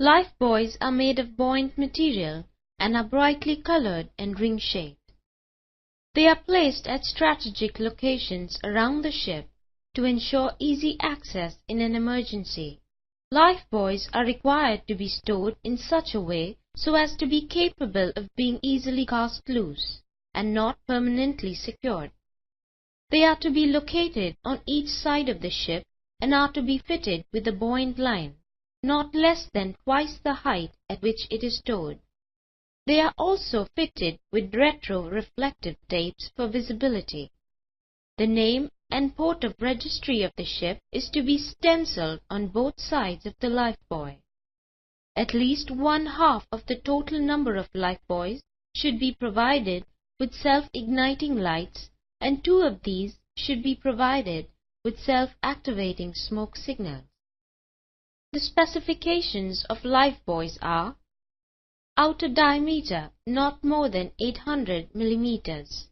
Lifebuoys are made of buoyant material and are brightly colored and ring-shaped. They are placed at strategic locations around the ship to ensure easy access in an emergency. Lifebuoys are required to be stored in such a way so as to be capable of being easily cast loose and not permanently secured. They are to be located on each side of the ship and are to be fitted with a buoyant line, not less than twice the height at which it is stored. They are also fitted with retro-reflective tapes for visibility. The name and port of registry of the ship is to be stenciled on both sides of the lifebuoy. At least one half of the total number of lifebuoys should be provided with self-igniting lights, and 2 of these should be provided with self-activating smoke signals. The specifications of lifebuoys are: outer diameter not more than 800 mm,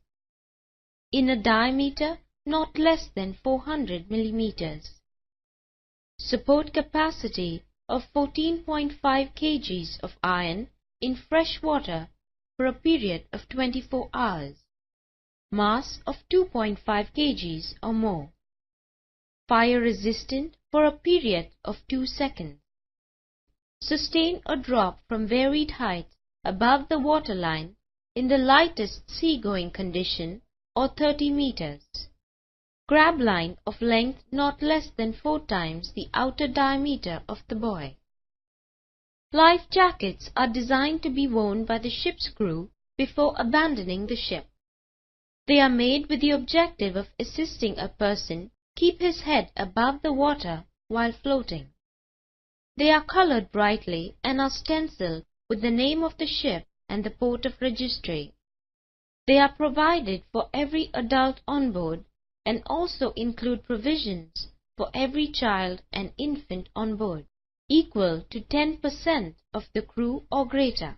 inner diameter not less than 400 mm, support capacity of 14.5 kg of iron in fresh water for a period of 24 hours, mass of 2.5 kg or more, fire resistant for a period of 2 seconds, sustain a drop from varied heights above the waterline in the lightest sea-going condition or 30 meters, grab line of length not less than 4 times the outer diameter of the buoy. Life jackets are designed to be worn by the ship's crew before abandoning the ship. They are made with the objective of assisting a person keep his head above the water while floating. They are colored brightly and are stenciled with the name of the ship and the port of registry. They are provided for every adult on board and also include provisions for every child and infant on board, equal to 10% of the crew or greater.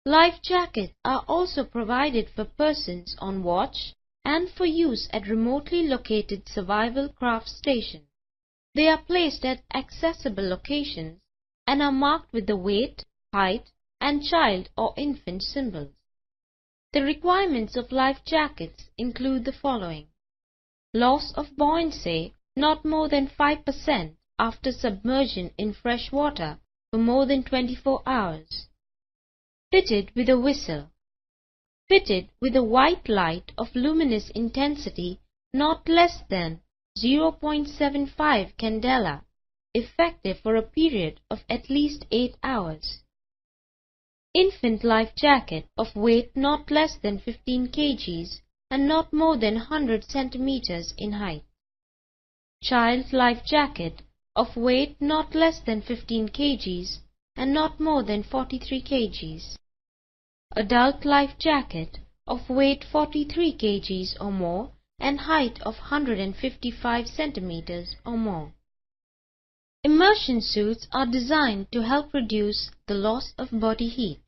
Life jackets are also provided for persons on watch and for use at remotely located survival craft stations. They are placed at accessible locations and are marked with the weight, height, and child or infant symbols. The requirements of life jackets include the following: loss of buoyancy not more than 5% after submersion in fresh water for more than 24 hours. Fitted with a whistle. Fitted with a white light of luminous intensity not less than 0.75 candela, effective for a period of at least 8 hours. Infant life jacket of weight not less than 15 kg and not more than 100 cm in height. Child life jacket of weight not less than 15 kg and not more than 43 kg. Adult life jacket of weight 43 kg or more and height of 155 cm or more. Immersion suits are designed to help reduce the loss of body heat.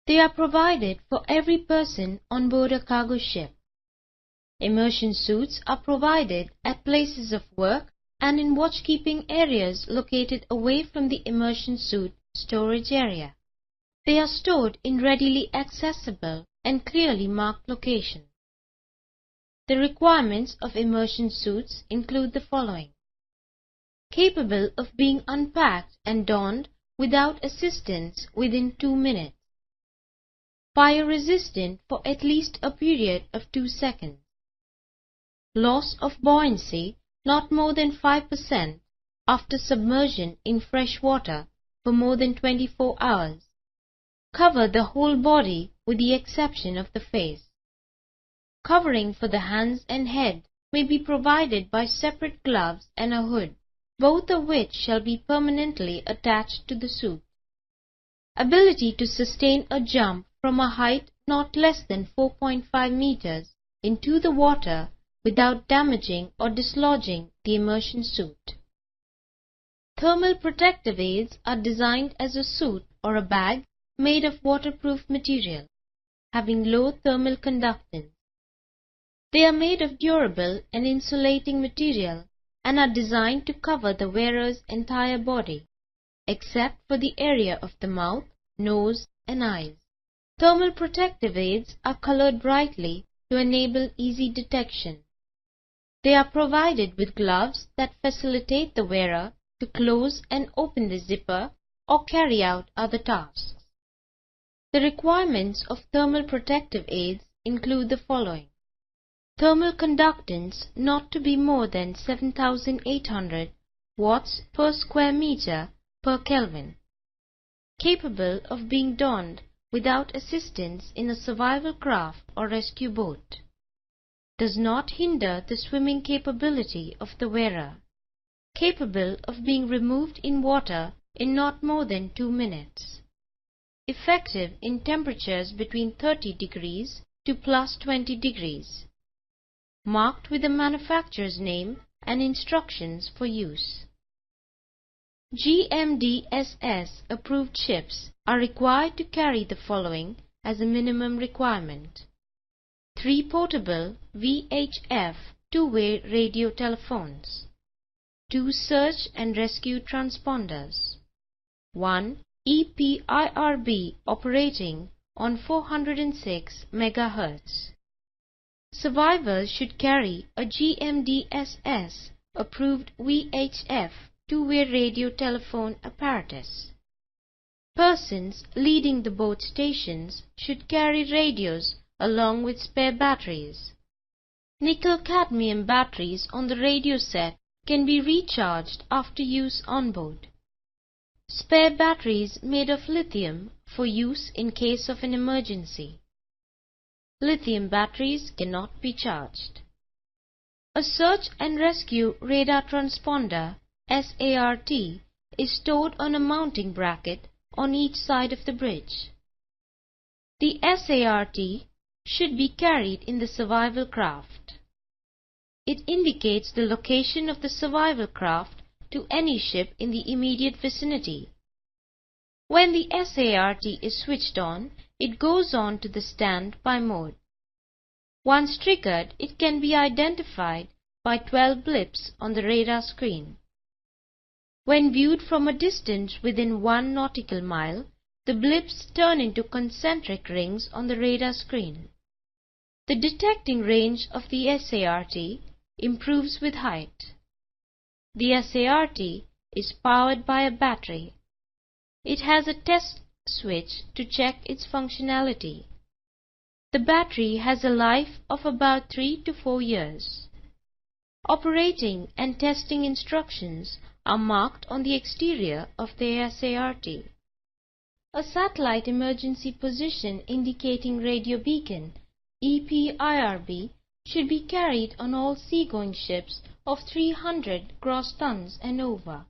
They are provided for every person on board a cargo ship. Immersion suits are provided at places of work and in watchkeeping areas located away from the immersion suit storage area. They are stored in readily accessible and clearly marked locations. The requirements of immersion suits include the following: capable of being unpacked and donned without assistance within 2 minutes. Fire resistant for at least a period of 2 seconds. Loss of buoyancy not more than 5% after submersion in fresh water for more than 24 hours. Cover the whole body with the exception of the face. Covering for the hands and head may be provided by separate gloves and a hood, both of which shall be permanently attached to the suit. Ability to sustain a jump from a height not less than 4.5 meters into the water without damaging or dislodging the immersion suit. Thermal protective aids are designed as a suit or a bag made of waterproof material, having low thermal conductance. They are made of durable and insulating material and are designed to cover the wearer's entire body. except for the area of the mouth, nose and eyes. Thermal protective aids are colored brightly to enable easy detection. They are provided with gloves that facilitate the wearer to close and open the zipper or carry out other tasks. The requirements of thermal protective aids include the following: thermal conductance not to be more than 7,800 watts per square meter per Kelvin, capable of being donned without assistance in a survival craft or rescue boat, does not hinder the swimming capability of the wearer, capable of being removed in water in not more than 2 minutes, effective in temperatures between 30 degrees to plus 20 degrees, marked with the manufacturer's name and instructions for use. GMDSS approved ships are required to carry the following as a minimum requirement: 3 portable VHF two-way radio telephones, 2 search and rescue transponders, 1 EPIRB operating on 406 MHz. Survivors should carry a GMDSS approved VHF two-way radio telephone apparatus. Persons leading the boat stations should carry radios along with spare batteries. Nickel-cadmium batteries on the radio set can be recharged after use on board. Spare batteries made of lithium for use in case of an emergency. Lithium batteries cannot be charged. A search and rescue radar transponder SART is stored on a mounting bracket on each side of the bridge. The SART should be carried in the survival craft. It indicates the location of the survival craft to any ship in the immediate vicinity. When the SART is switched on, it goes on to the standby mode. Once triggered, it can be identified by 12 blips on the radar screen. When viewed from a distance within 1 nautical mile, the blips turn into concentric rings on the radar screen. The detecting range of the SART improves with height. The SART is powered by a battery. It has a test switch to check its functionality. The battery has a life of about 3 to 4 years. Operating and testing instructions are marked on the exterior of the SART. A satellite emergency position indicating radio beacon EPIRB should be carried on all seagoing ships of 300 gross tons and over.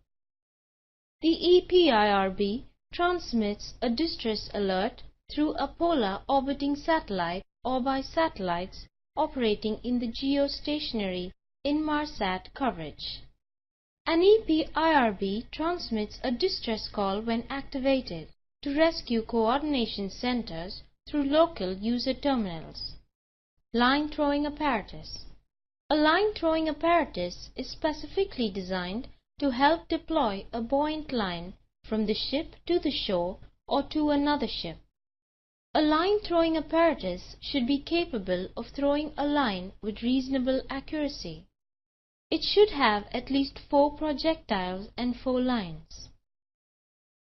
The EPIRB transmits a distress alert through a polar orbiting satellite or by satellites operating in the geostationary Inmarsat coverage. An EPIRB transmits a distress call when activated to rescue coordination centers through local user terminals. Line throwing apparatus. A line throwing apparatus is specifically designed to help deploy a buoyant line from the ship to the shore or to another ship. A line throwing apparatus should be capable of throwing a line with reasonable accuracy. It should have at least 4 projectiles and 4 lines.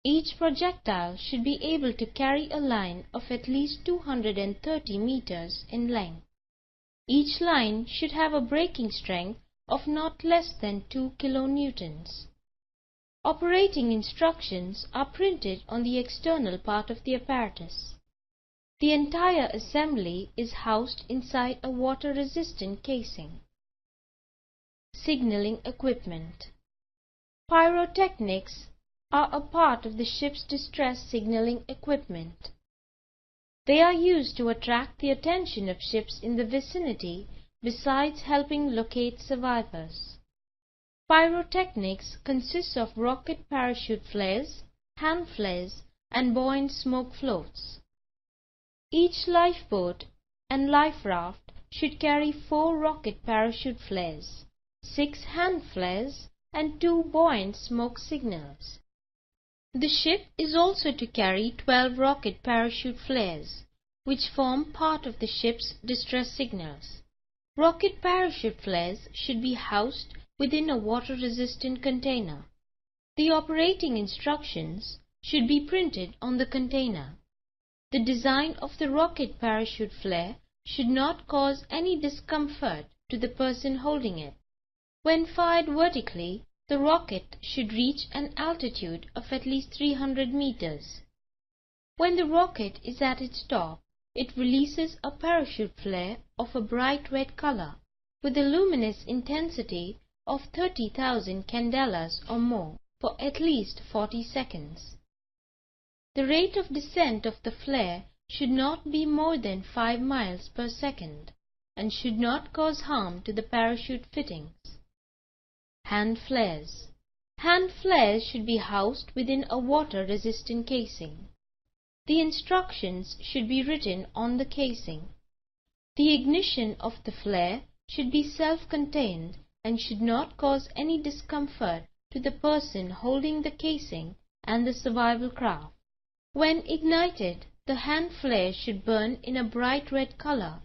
Each projectile should be able to carry a line of at least 230 meters in length. Each line should have a breaking strength of not less than 2 kilonewtons. Operating instructions are printed on the external part of the apparatus. The entire assembly is housed inside a water-resistant casing. Signaling equipment. Pyrotechnics are a part of the ship's distress signaling equipment. They are used to attract the attention of ships in the vicinity besides helping locate survivors. Pyrotechnics consists of rocket parachute flares, hand flares, and buoyant smoke floats. Each lifeboat and life raft should carry 4 rocket parachute flares, 6 hand flares, and 2 buoyant smoke signals. The ship is also to carry 12 rocket parachute flares, which form part of the ship's distress signals. Rocket parachute flares should be housed within a water-resistant container. The operating instructions should be printed on the container. The design of the rocket parachute flare should not cause any discomfort to the person holding it. When fired vertically, the rocket should reach an altitude of at least 300 meters. When the rocket is at its top, it releases a parachute flare of a bright red color with a luminous intensity of 30,000 candelas or more for at least 40 seconds. The rate of descent of the flare should not be more than 5 miles per second and should not cause harm to the parachute fittings. Hand flares. Hand flares should be housed within a water-resistant casing. The instructions should be written on the casing. The ignition of the flare should be self-contained and should not cause any discomfort to the person holding the casing and the survival craft. When ignited, the hand flare should burn in a bright red color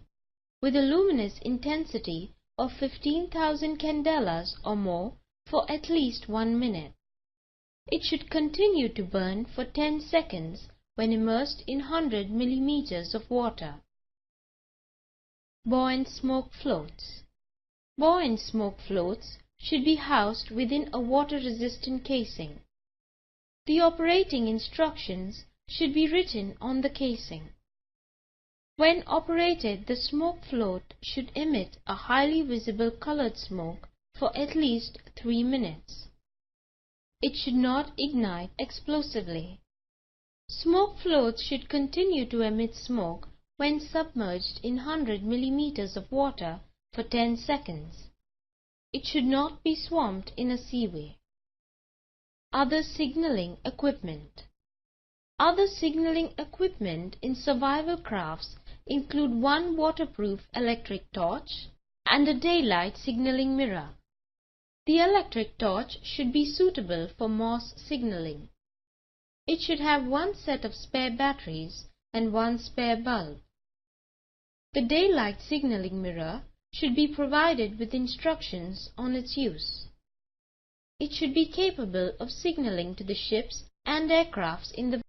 with a luminous intensity of 15,000 candelas or more for at least 1 minute. It should continue to burn for 10 seconds when immersed in 100 millimeters of water. Buoyant smoke floats. Buoyant smoke floats should be housed within a water-resistant casing. The operating instructions should be written on the casing. When operated, the smoke float should emit a highly visible colored smoke for at least 3 minutes. It should not ignite explosively. Smoke floats should continue to emit smoke when submerged in 100 millimeters of water for 10 seconds. It should not be swamped in a seaway. Other signaling equipment. Other signaling equipment in survival crafts include one waterproof electric torch and a daylight signaling mirror. The electric torch should be suitable for Morse signaling. It should have one set of spare batteries and one spare bulb. The daylight signaling mirror should be provided with instructions on its use. It should be capable of signaling to the ships and aircrafts in the